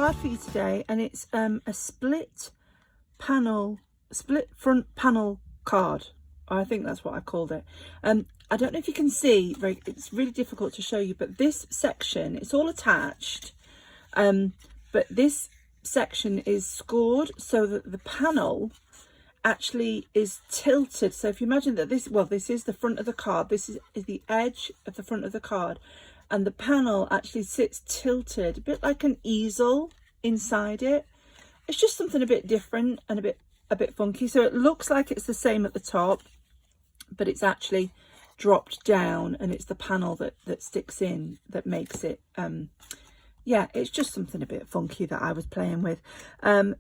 card for you today, and it's a split front panel card. I think that's what I called it. I don't know if you can see, it's really difficult to show you, but this section, it's all attached, but this section is scored so that the panel actually is tilted. So if you imagine that this is the front of the card, this is the edge of the front of the card, and the panel actually sits tilted, a bit like an easel inside it. It's just something a bit different and a bit funky. So it looks like it's the same at the top, but it's actually dropped down, and it's the panel that sticks in that makes it yeah, it's just something a bit funky that I was playing with.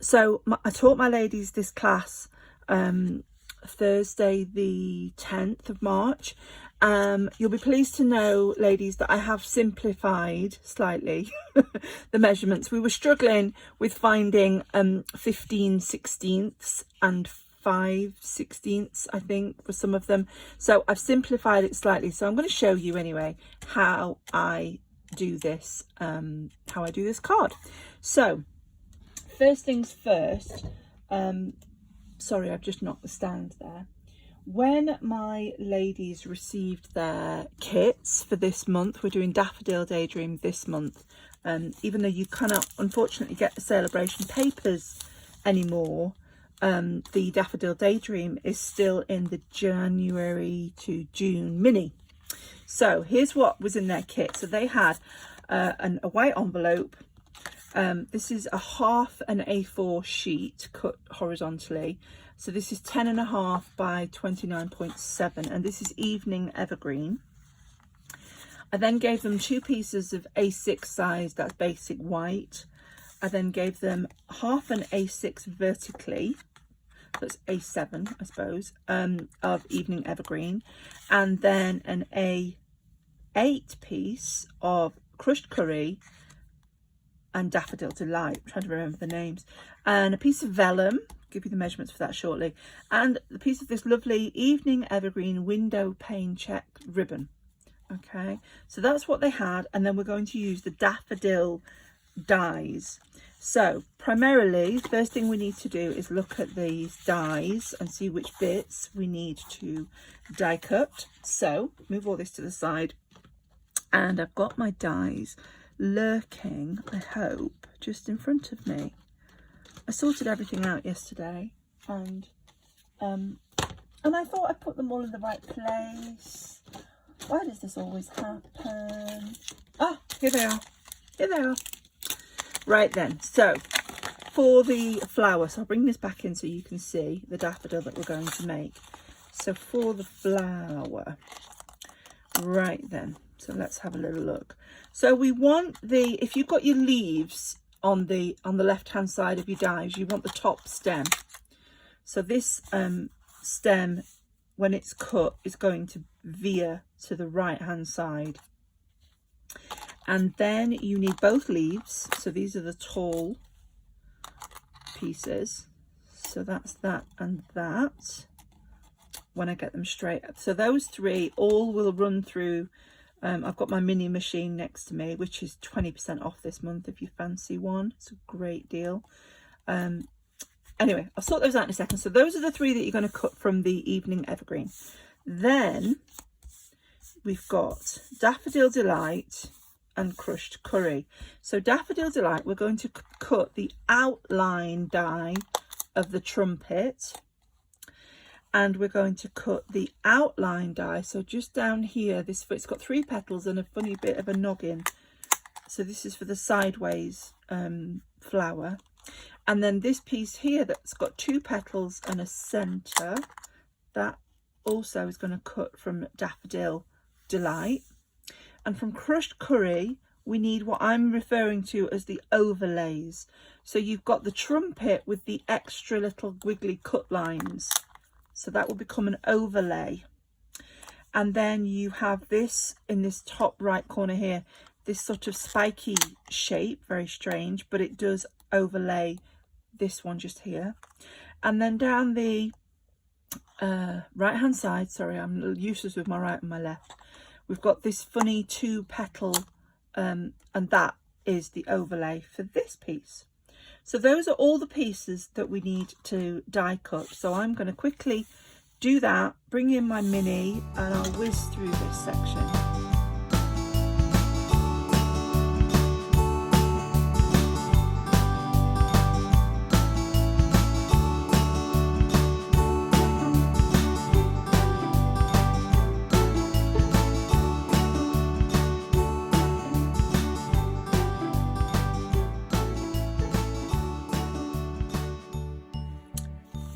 So I taught my ladies this class Thursday the 10th of March. You'll be pleased to know, ladies, that I have simplified slightly the measurements. We were struggling with finding 15/16 and 5/16, I think, for some of them. So I've simplified it slightly. So I'm going to show you anyway how I do this, card. So first things first, sorry, I've just knocked the stand there. When my ladies received their kits for this month, we're doing Daffodil Daydream this month, even though you cannot unfortunately get the celebration papers anymore, the Daffodil Daydream is still in the January to June mini. So here's what was in their kit. So they had a white envelope. This is a half an A4 sheet cut horizontally. So this is 10.5 by 29.7, and this is Evening Evergreen. I then gave them 2 pieces of A6 size, that's basic white. I then gave them half an A6 vertically, that's A7 I suppose, of Evening Evergreen, and then an A8 piece of Crushed Curry and Daffodil Delight. I'm trying to remember the names, and a piece of vellum, give you the measurements for that shortly, and the piece of this lovely Evening Evergreen window pane check ribbon. Okay, so that's what they had, and then we're going to use the daffodil dies. So primarily, first thing we need to do is look at these dies and see which bits we need to die cut. So move all this to the side, and I've got my dies lurking, I hope, just in front of me. I sorted everything out yesterday, and I thought I'd put them all in the right place. Why does this always happen? Ah, here they are. Here they are. Right then, so for the flower, so I'll bring this back in so you can see the daffodil that we're going to make. So for the flower, right then, so let's have a little look. So we want if you've got your leaves on the left hand side of your dies, you want the top stem. So this stem, when it's cut, is going to veer to the right hand side. And then you need both leaves. So these are the tall pieces. So that's that and that, when I get them straight up. So those 3 all will run through. I've got my mini machine next to me, which is 20% off this month if you fancy one. It's a great deal. Anyway, I'll sort those out in a second. So those are the 3 that you're going to cut from the Evening Evergreen. Then we've got Daffodil Delight and Crushed Curry. So Daffodil Delight, we're going to cut the outline die of the trumpet, and we're going to cut the outline die, so just down here, it's got 3 petals and a funny bit of a noggin. So this is for the sideways flower. And then this piece here that's got 2 petals and a centre, that also is going to cut from Daffodil Delight. And from Crushed Curry, we need what I'm referring to as the overlays. So you've got the trumpet with the extra little wiggly cut lines. So that will become an overlay. And then you have this in this top right corner here, this sort of spiky shape, very strange, but it does overlay this one just here. And then down the right hand side, sorry, I'm useless with my right and my left, we've got this funny 2 petal, and that is the overlay for this piece. So those are all the pieces that we need to die cut. So I'm going to quickly do that, bring in my mini, and I'll whiz through this section.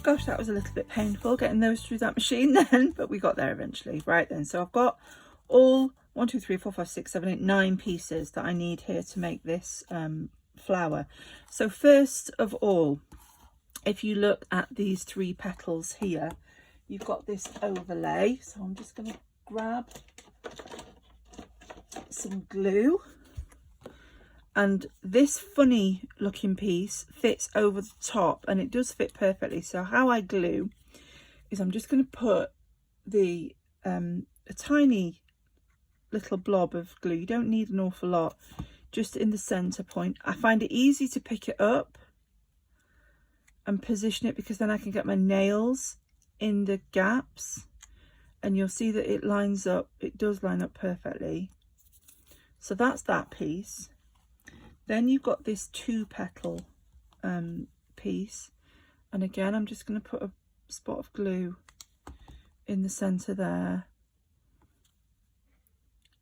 Gosh, that was a little bit painful getting those through that machine then, but we got there eventually. Right then, so I've got all 1, 2, 3, 4, 5, 6, 7, 8, 9 pieces that I need here to make this flower. So first of all, if you look at these 3 petals here, you've got this overlay. So I'm just going to grab some glue. And this funny looking piece fits over the top, and it does fit perfectly. So how I glue is I'm just going to put the a tiny little blob of glue. You don't need an awful lot, just in the center point. I find it easy to pick it up and position it, because then I can get my nails in the gaps, and you'll see that it lines up. It does line up perfectly. So that's that piece. Then you've got this 2 petal piece, and again I'm just going to put a spot of glue in the center there,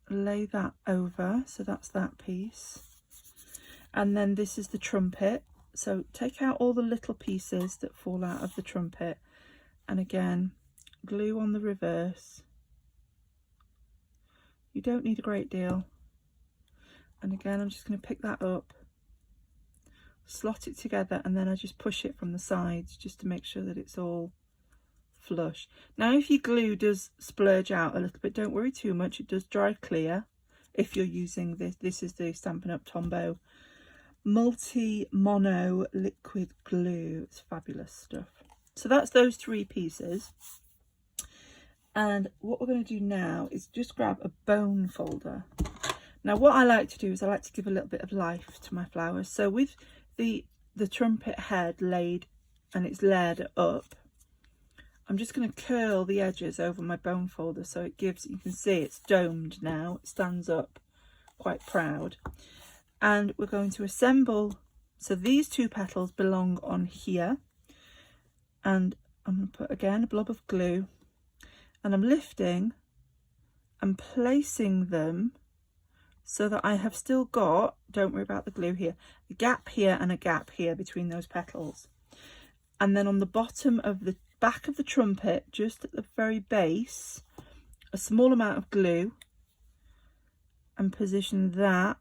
lay that over, so that's that piece. And then this is the trumpet, so take out all the little pieces that fall out of the trumpet, and again glue on the reverse. You don't need a great deal. And again, I'm just going to pick that up, slot it together, and then I just push it from the sides just to make sure that it's all flush. Now, if your glue does splurge out a little bit, don't worry too much. It does dry clear if you're using this. This is the Stampin' Up Tombow multi-mono liquid glue. It's fabulous stuff. So that's those 3 pieces. And what we're going to do now is just grab a bone folder. Now what I like to do is I like to give a little bit of life to my flowers. So with the trumpet head laid and it's layered up, I'm just going to curl the edges over my bone folder so it gives, you can see it's domed now, it stands up quite proud. And we're going to assemble, so these 2 petals belong on here, and I'm going to put again a blob of glue, and I'm lifting and placing them so that I have still got, don't worry about the glue here, a gap here and a gap here between those petals. And then on the bottom of the back of the trumpet, just at the very base, a small amount of glue, and position that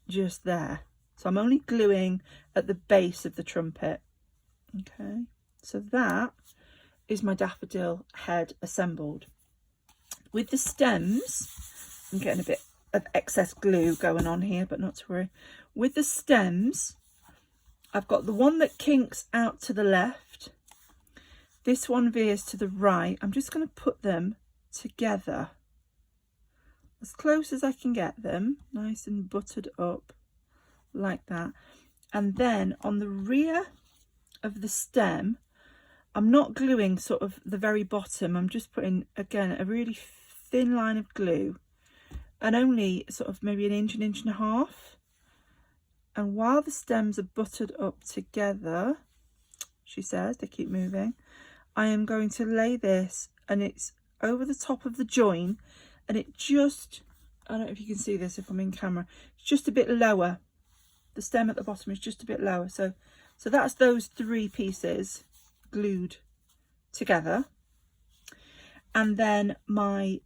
just there. So I'm only gluing at the base of the trumpet. Okay, so that is my daffodil head assembled. With the stems, I'm getting a bit of excess glue going on here, but not to worry. With the stems, I've got the one that kinks out to the left, this one veers to the right. I'm just going to put them together as close as I can get them, nice and buttered up like that. And then on the rear of the stem, I'm not gluing sort of the very bottom, I'm just putting again a really thin line of glue, and only sort of maybe an inch and a half. And while the stems are buttered up together, she says, they keep moving, I am going to lay this, and it's over the top of the join, and it just, I don't know if you can see this if I'm in camera, it's just a bit lower. The stem at the bottom is just a bit lower. So that's those 3 pieces glued together. And then my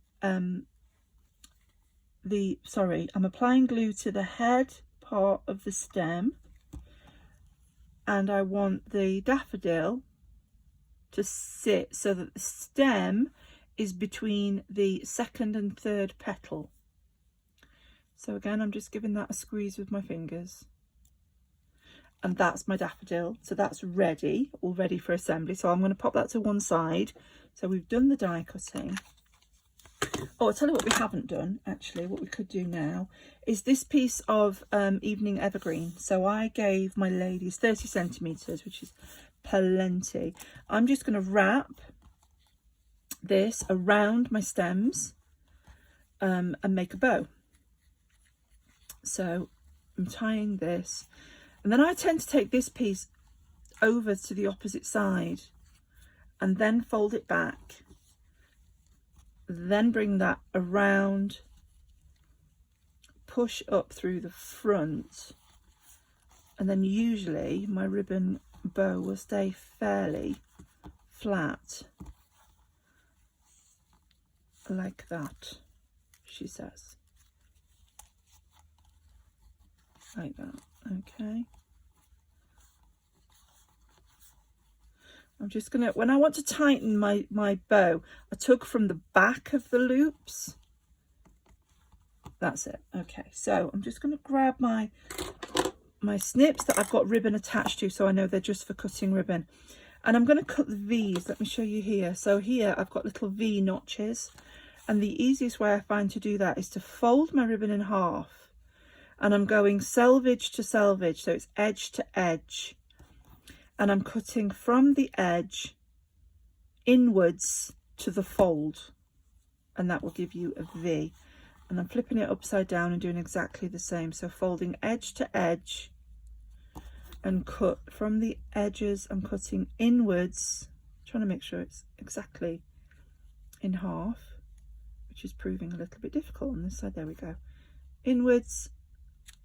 I'm applying glue to the head part of the stem, and I want the daffodil to sit so that the stem is between the 2nd and 3rd petal. So again, I'm just giving that a squeeze with my fingers, and that's my daffodil. So that's ready, all ready for assembly. So I'm going to pop that to one side. So we've done the die cutting. Oh, I'll tell you what we haven't done, actually. What we could do now is this piece of evening evergreen. So I gave my ladies 30 centimetres, which is plenty. I'm just going to wrap this around my stems and make a bow. So I'm tying this, and then I tend to take this piece over to the opposite side and then fold it back, then bring that around, push up through the front, and then usually my ribbon bow will stay fairly flat like that, she says, like that. Okay, I'm just gonna, when I want to tighten my bow, I took from the back of the loops. That's it. Okay, so I'm just going to grab my snips that I've got ribbon attached to, so I know they're just for cutting ribbon, and I'm going to cut the V's. Let me show you here. So here I've got little V notches, and the easiest way I find to do that is to fold my ribbon in half, and I'm going selvage to selvage, so it's edge to edge, and I'm cutting from the edge inwards to the fold, and that will give you a V. And I'm flipping it upside down and doing exactly the same, so folding edge to edge and cut from the edges. I'm cutting inwards, trying to make sure it's exactly in half, which is proving a little bit difficult on this side. There we go, inwards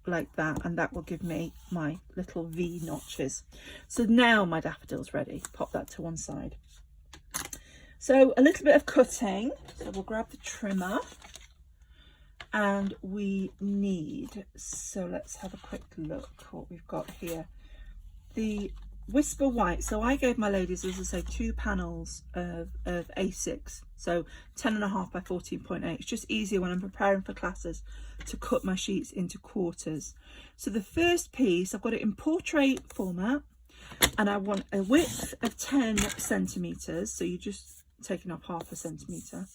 like that, and that will give me my little V notches. So now my daffodil's ready. Pop that to one side. So a little bit of cutting, so we'll grab the trimmer, and we need, so let's have a quick look what we've got here. The Whisper White, so I gave my ladies, as I say, 2 panels of A6, so 10.5 by 14.8. It's just easier when I'm preparing for classes to cut my sheets into quarters. So the first piece, I've got it in portrait format, and I want a width of 10 centimetres, so you're just taking off 0.5 centimetre,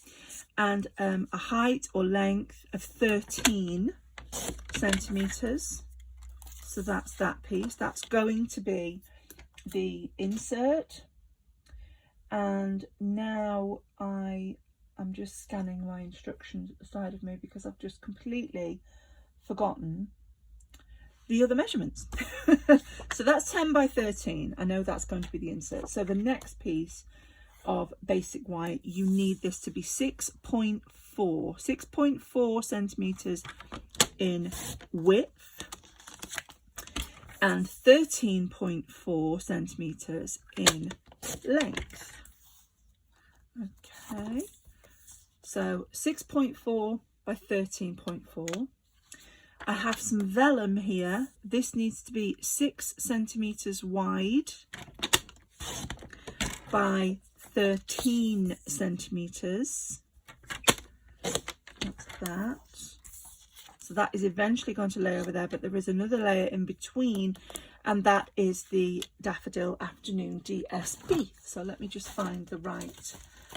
and a height or length of 13 centimetres. So that's that piece. That's going to be the insert. And now I'm just scanning my instructions at the side of me because I've just completely forgotten the other measurements. So that's 10 by 13. I know that's going to be the insert. So the next piece of basic white, you need this to be 6.4 centimeters in width and 13.4 centimeters in length. Okay, so 6.4 by 13.4. I have some vellum here. This needs to be 6 centimeters wide by 13 centimeters. That's that. So that is eventually going to lay over there, but there is another layer in between, and that is the Daffodil Afternoon DSP. So let me just find the right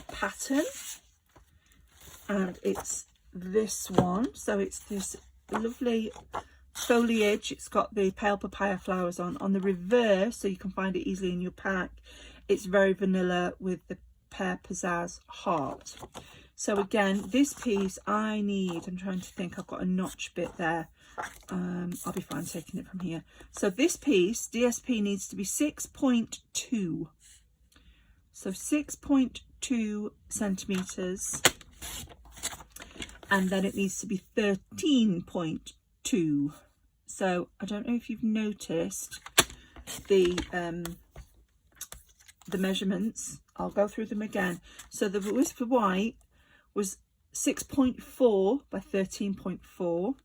pattern, and it's this one. So it's this lovely foliage. It's got the pale papaya flowers on the reverse, so you can find it easily in your pack. It's very vanilla with the pear pizzazz heart. So again, this piece I need, I'm trying to think, I've got a notch bit there. I'll be fine taking it from here. So this piece, DSP, needs to be 6.2. So 6.2 centimeters. And then it needs to be 13.2. So I don't know if you've noticed the measurements. I'll go through them again. So the Whisper White was 6.4 by 13.4.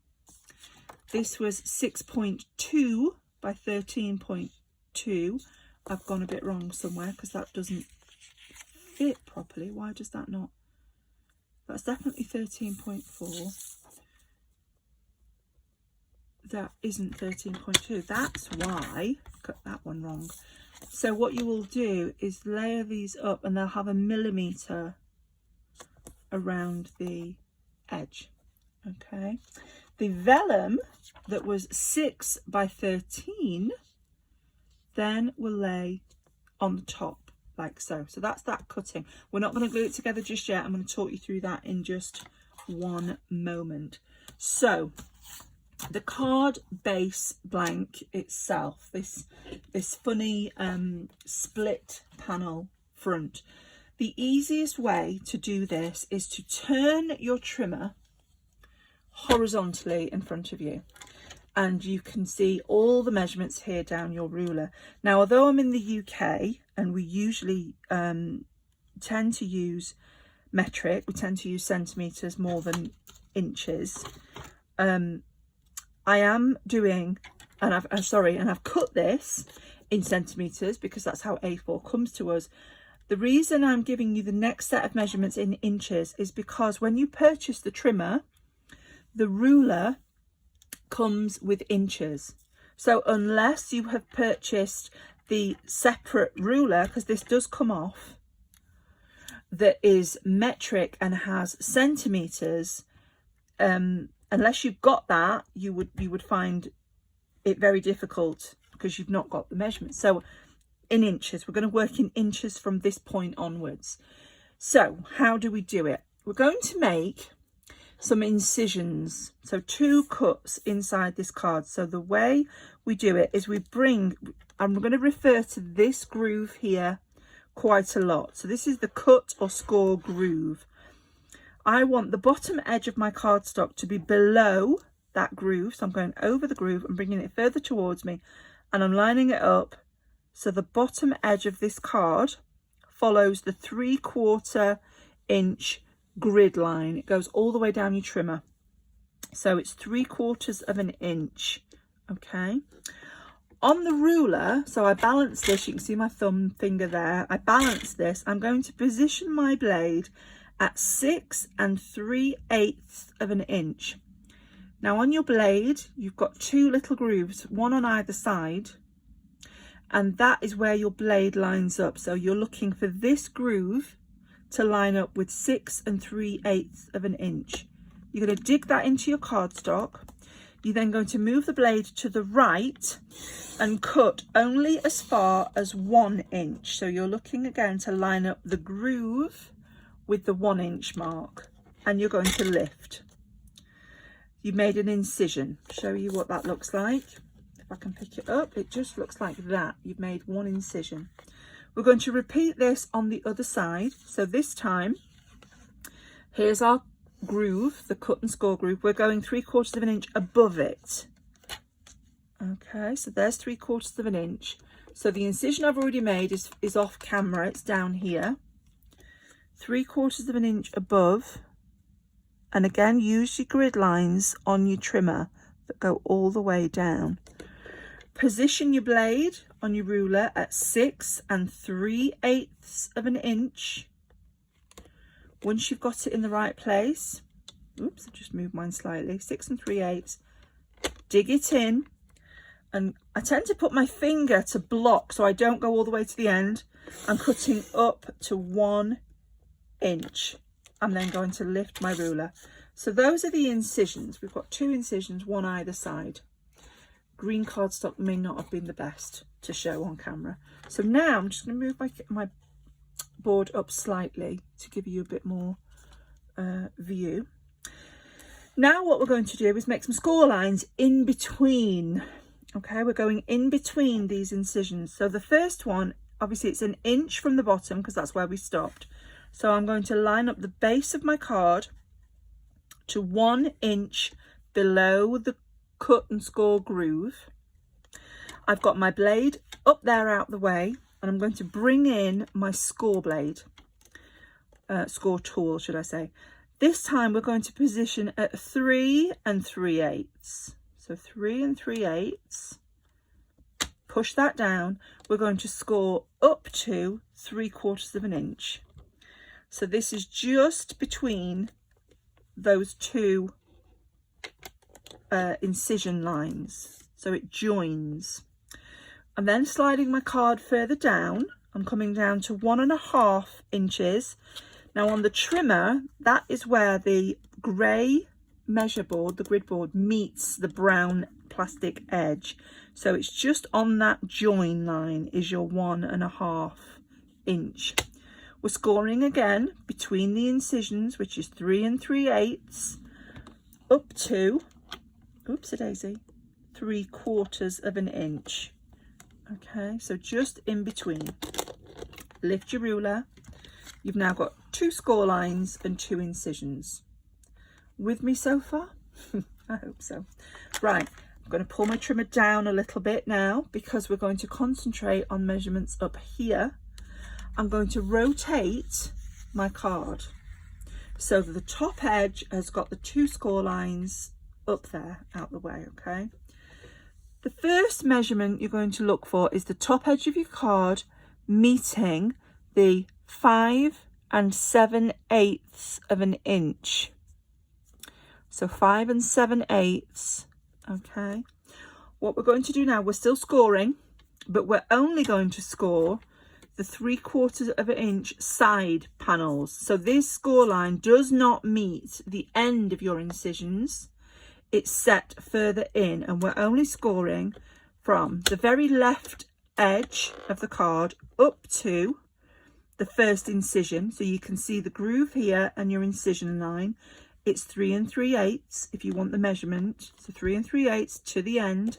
This was 6.2 by 13.2. I've gone a bit wrong somewhere because that doesn't fit properly. Why does that not? That's definitely 13.4. That isn't 13.2. That's why I got that one wrong. So what you will do is layer these up, and they'll have 1 millimeter around the edge. Okay, the vellum that was 6 by 13 then will lay on the top like so. So that's that cutting. We're not going to glue it together just yet. I'm going to talk you through that in just one moment. So the card base blank itself, this funny split panel front, the easiest way to do this is to turn your trimmer horizontally in front of you, and you can see all the measurements here down your ruler. Now, although I'm in the UK and we usually tend to use metric, we tend to use centimeters more than inches, I am doing, and I've cut this in centimeters because that's how A4 comes to us. The reason I'm giving you the next set of measurements in inches is because when you purchase the trimmer, the ruler comes with inches. So unless you have purchased the separate ruler, because this does come off, that is metric and has centimeters, unless you've got that, you would find it very difficult because you've not got the measurement. So in inches, we're going to work in inches from this point onwards. So how do we do it? We're going to make some incisions, so 2 cuts inside this card. So the way we do it is we bring, and we're going to refer to this groove here quite a lot. So this is the cut or score groove. I want the bottom edge of my cardstock to be below that groove, so I'm going over the groove and bringing it further towards me, and I'm lining it up so the bottom edge of this card follows the 3/4 inch grid line. It goes all the way down your trimmer, so it's 3/4 of an inch. Okay, on the ruler, so I balance this, you can see my thumb finger there, I balance this. I'm going to position my blade at 6 3/8 of an inch. Now on your blade you've got 2 little grooves, one on either side, and that is where your blade lines up. So you're looking for this groove to line up with 6 3/8 of an inch. You're going to dig that into your cardstock. You're then going to move the blade to the right and cut only as far as 1 inch. So you're looking again to line up the groove with the 1 inch mark, and you're going to lift. You've made an incision. Show you what that looks like. If I can pick it up, it just looks like that. You've made 1 incision. We're going to repeat this on the other side. So this time, here's our groove, the cut and score groove. We're going 3/4 of an inch above it. Okay, so there's 3/4 of an inch. So the incision I've already made is off camera. It's down here. 3/4 of an inch above. And again, use your grid lines on your trimmer that go all the way down. Position your blade on your ruler at 6 3/8 of an inch. Once you've got it in the right place, oops, I just moved mine slightly, 6 3/8, dig it in. And I tend to put my finger to block so I don't go all the way to the end. I'm cutting up to 1 inch. I'm then going to lift my ruler. So those are the incisions. We've got 2 incisions, 1 either side. Green cardstock may not have been the best to show on camera. So now I'm just going to move my board up slightly to give you a bit more view. Now what we're going to do is make some score lines in between. Okay, we're going in between these incisions. So the first one, obviously it's 1 inch from the bottom because that's where we stopped. So I'm going to line up the base of my card to 1 inch below the cut and score groove. I've got my blade up there out the way, and I'm going to bring in my score blade, score tool should I say. This time we're going to position at 3 3/8. So 3 3/8. Push that down. We're going to score up to 3/4 of an inch. So this is just between those 2 incision lines, so it joins. I'm then sliding my card further down. I'm coming down to 1.5 inches. Now on the trimmer, that is where the grey measure board, the grid board, meets the brown plastic edge. So it's just on that join line is your 1.5 inch. We're scoring again between the incisions, which is 3 3/8, up to, oopsie daisy, 3/4 of an inch. Okay, so just in between. Lift your ruler. You've now got 2 score lines and 2 incisions. With me so far? I hope so. Right, I'm going to pull my trimmer down a little bit now because we're going to concentrate on measurements up here. I'm going to rotate my card so that the top edge has got the 2 score lines up there out the way, okay? The first measurement you're going to look for is the top edge of your card meeting the 5 7/8 of an inch. So 5 7/8, okay? What we're going to do now, we're still scoring, but we're only going to score the 3/4 of an inch side panels. So this score line does not meet the end of your incisions. It's set further in, and we're only scoring from the very left edge of the card up to the first incision. So you can see the groove here and your incision line. It's 3 3/8 if you want the measurement. So 3 3/8 to the end.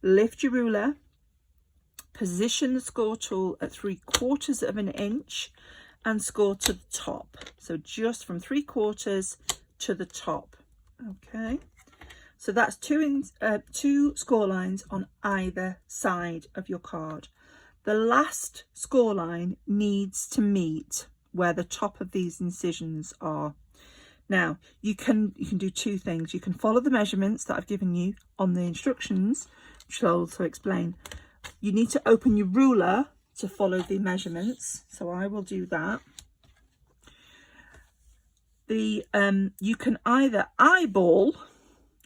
Lift your ruler. Position the score tool at 3/4 of an inch and score to the top. So just from 3/4 to the top. Okay. So that's 2 score lines on either side of your card. The last score line needs to meet where the top of these incisions are. Now, you can do 2 things. You can follow the measurements that I've given you on the instructions, which I'll also explain. You need to open your ruler to follow the measurements, so I will do that. You can either eyeball,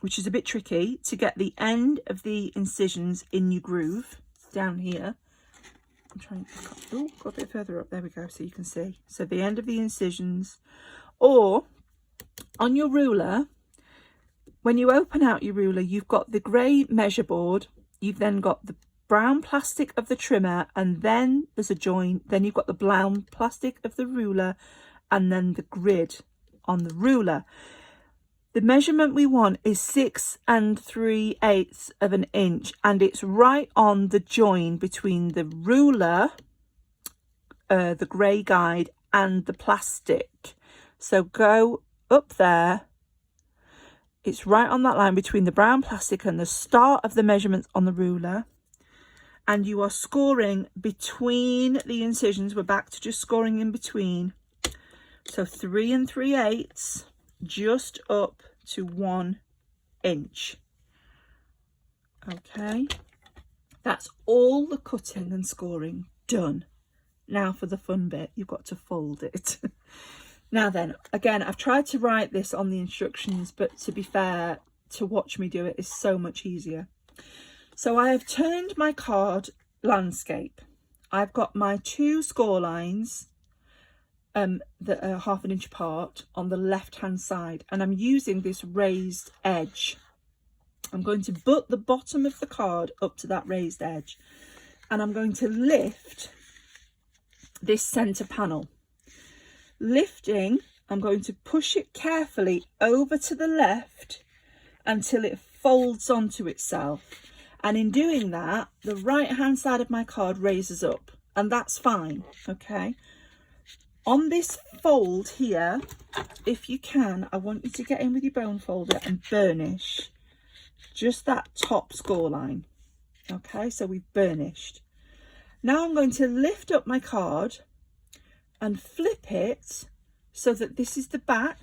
which is a bit tricky, to get the end of the incisions in your groove down here. I'm trying to go a bit further up. There we go, so you can see. So the end of the incisions, or on your ruler, when you open out your ruler, you've got the grey measure board, you've then got the brown plastic of the trimmer, and then there's a join, then you've got the brown plastic of the ruler, and then the grid on the ruler. The measurement we want is 6 3/8 of an inch, and it's right on the join between the ruler, the grey guide, and the plastic. So go up there. It's right on that line between the brown plastic and the start of the measurements on the ruler. And you are scoring between the incisions. We're back to just scoring in between. So 3 3/8, just up to 1 inch. Okay, that's all the cutting and scoring done. Now for the fun bit, you've got to fold it. Now then, again, I've tried to write this on the instructions, but to be fair, to watch me do it is so much easier. So I have turned my card landscape. I've got my 2 score lines that are 1/2 inch apart on the left hand side, and I'm using this raised edge. I'm going to butt the bottom of the card up to that raised edge, and I'm going to lift this center panel. Lifting, I'm going to push it carefully over to the left until it folds onto itself, and in doing that, the right hand side of my card raises up, and that's fine. Okay, on this fold here, if you can, I want you to get in with your bone folder and burnish just that top score line. Okay, so we've burnished. Now I'm going to lift up my card and flip it so that this is the back,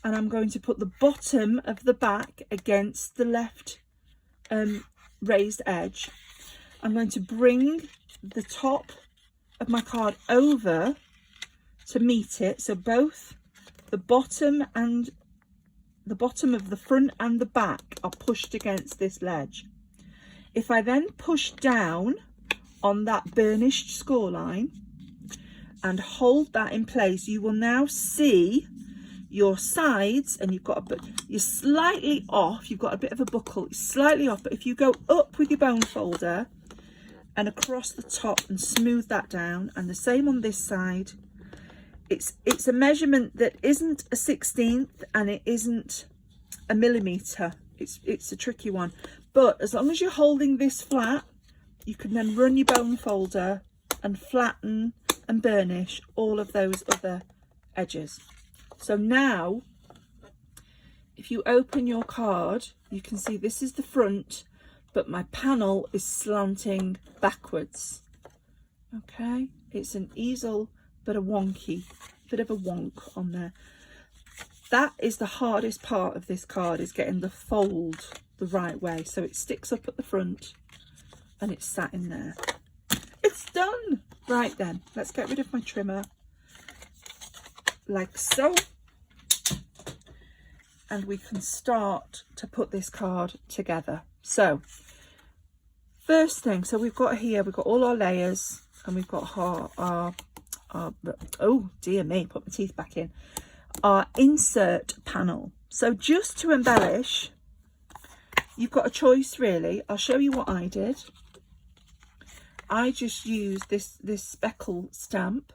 and I'm going to put the bottom of the back against the left raised edge. I'm going to bring the top of my card over to meet it, so both the bottom and the bottom of the front and the back are pushed against this ledge. If I then push down on that burnished score line, and hold that in place. You will now see your sides, and you've got you're slightly off, you've got a bit of a buckle, it's slightly off, but if you go up with your bone folder and across the top and smooth that down, and the same on this side, it's a measurement that isn't a 16th and it isn't a millimeter. It's a tricky one, but as long as you're holding this flat, you can then run your bone folder and flatten and burnish all of those other edges. So now, if you open your card, you can see this is the front, but my panel is slanting backwards. Okay, it's an easel, but a wonky, bit of a wonk on there. That is the hardest part of this card, is getting the fold the right way, so it sticks up at the front and it's sat in there. It's done. Right then, let's get rid of my trimmer, like so, and we can start to put this card together. So first thing, so we've got here, we've got all our layers, and we've got our oh dear me, put my teeth back in, our insert panel. So just to embellish, you've got a choice really. I'll show you what I did. I just used this speckle stamp,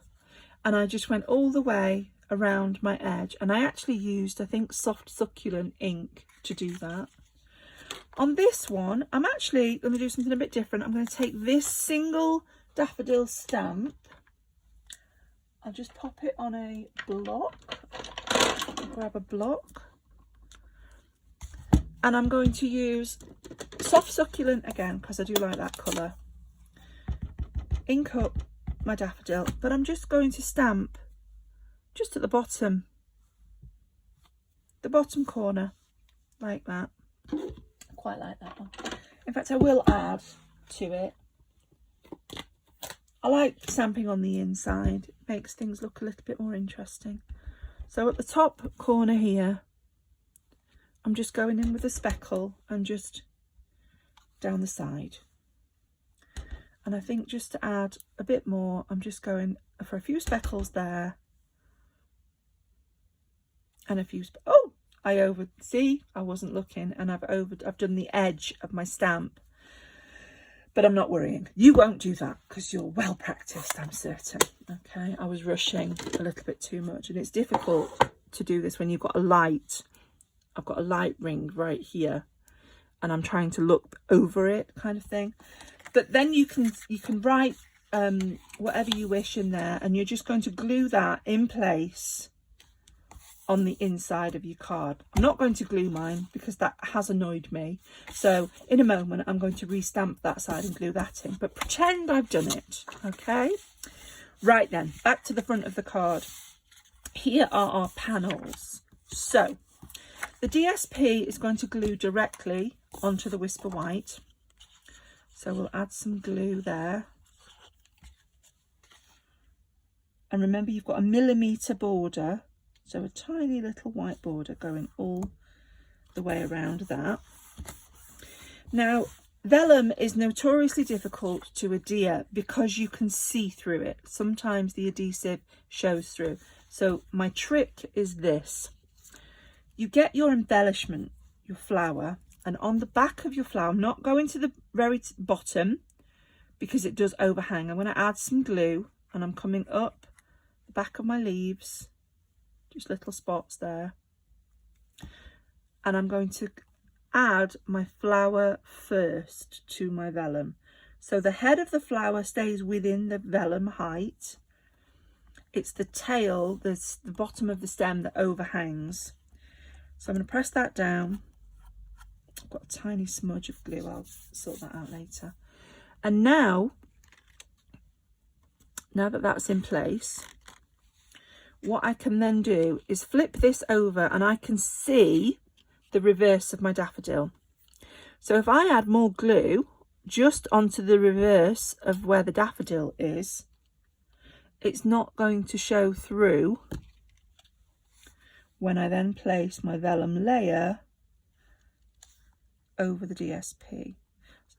and I just went all the way around my edge, and I actually used, I think, soft succulent ink to do that. On this one, I'm actually going to do something a bit different. I'm going to take this single daffodil stamp, I'll just pop it on a block, grab a block, and I'm going to use soft succulent again because I do like that colour. Ink up my daffodil, but I'm just going to stamp just at the bottom corner, like that. I quite like that one. In fact, I will add to it. I like stamping on the inside, it makes things look a little bit more interesting. So at the top corner here, I'm just going in with a speckle and just down the side. And I think just to add a bit more, I'm just going for a few speckles there. And a few, oh, see, I wasn't looking, and I've done the edge of my stamp. But I'm not worrying. You won't do that because you're well practiced, I'm certain. Okay, I was rushing a little bit too much, and it's difficult to do this when you've got a light. I've got a light ring right here, and I'm trying to look over it, kind of thing. But then you can write whatever you wish in there, and you're just going to glue that in place on the inside of your card. I'm not going to glue mine because that has annoyed me. So in a moment, I'm going to restamp that side and glue that in, but pretend I've done it. Okay. Right then, back to the front of the card. Here are our panels. So the DSP is going to glue directly onto the Whisper White. So we'll add some glue there. And remember, you've got a millimetre border. So a tiny little white border going all the way around that. Now, vellum is notoriously difficult to adhere because you can see through it. Sometimes the adhesive shows through. So my trick is this. You get your embellishment, your flower, and on the back of your flower, I'm not going to the very bottom because it does overhang. I'm going to add some glue, and I'm coming up the back of my leaves. Just little spots there, and I'm going to add my flower first to my vellum. So the head of the flower stays within the vellum height. It's the tail, the bottom of the stem that overhangs. So I'm going to press that down. I've got a tiny smudge of glue, I'll sort that out later. And now that that's in place, what I can then do is flip this over, and I can see the reverse of my daffodil. So if I add more glue just onto the reverse of where the daffodil is, it's not going to show through when I then place my vellum layer over the DSP.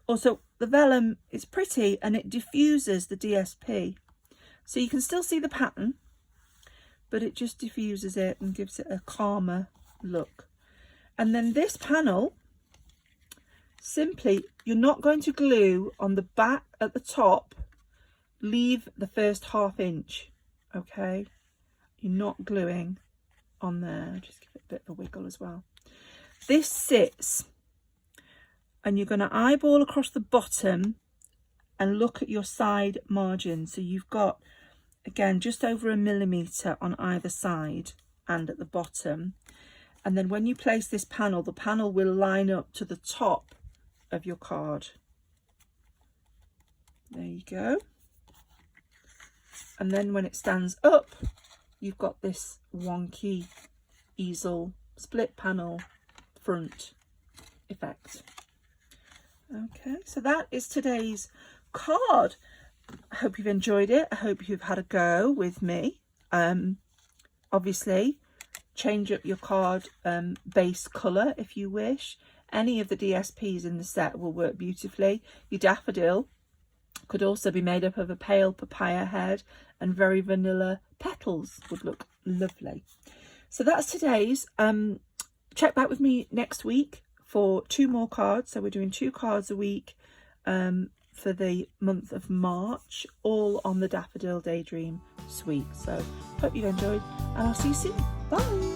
Also, the vellum is pretty and it diffuses the DSP. So you can still see the pattern, but it just diffuses it and gives it a calmer look. And then this panel, simply, you're not going to glue on the back at the top, leave the first ½ inch, okay? You're not gluing on there, just give it a bit of a wiggle as well. This sits, and you're going to eyeball across the bottom and look at your side margin. So you've got, again, just over 1 millimetre on either side and at the bottom. And then when you place this panel, the panel will line up to the top of your card. There you go. And then when it stands up, you've got this wonky easel split panel front effect. Okay, so that is today's card. I hope you've enjoyed it. I hope you've had a go with me. Obviously, change up your card base colour if you wish. Any of the DSPs in the set will work beautifully. Your daffodil could also be made up of a pale papaya head, and very vanilla petals would look lovely. So that's today's. Check back with me next week for 2 more cards. So we're doing 2 cards a week for the month of March, all on the Daffodil Daydream suite. So hope you've enjoyed, and I'll see you soon. Bye.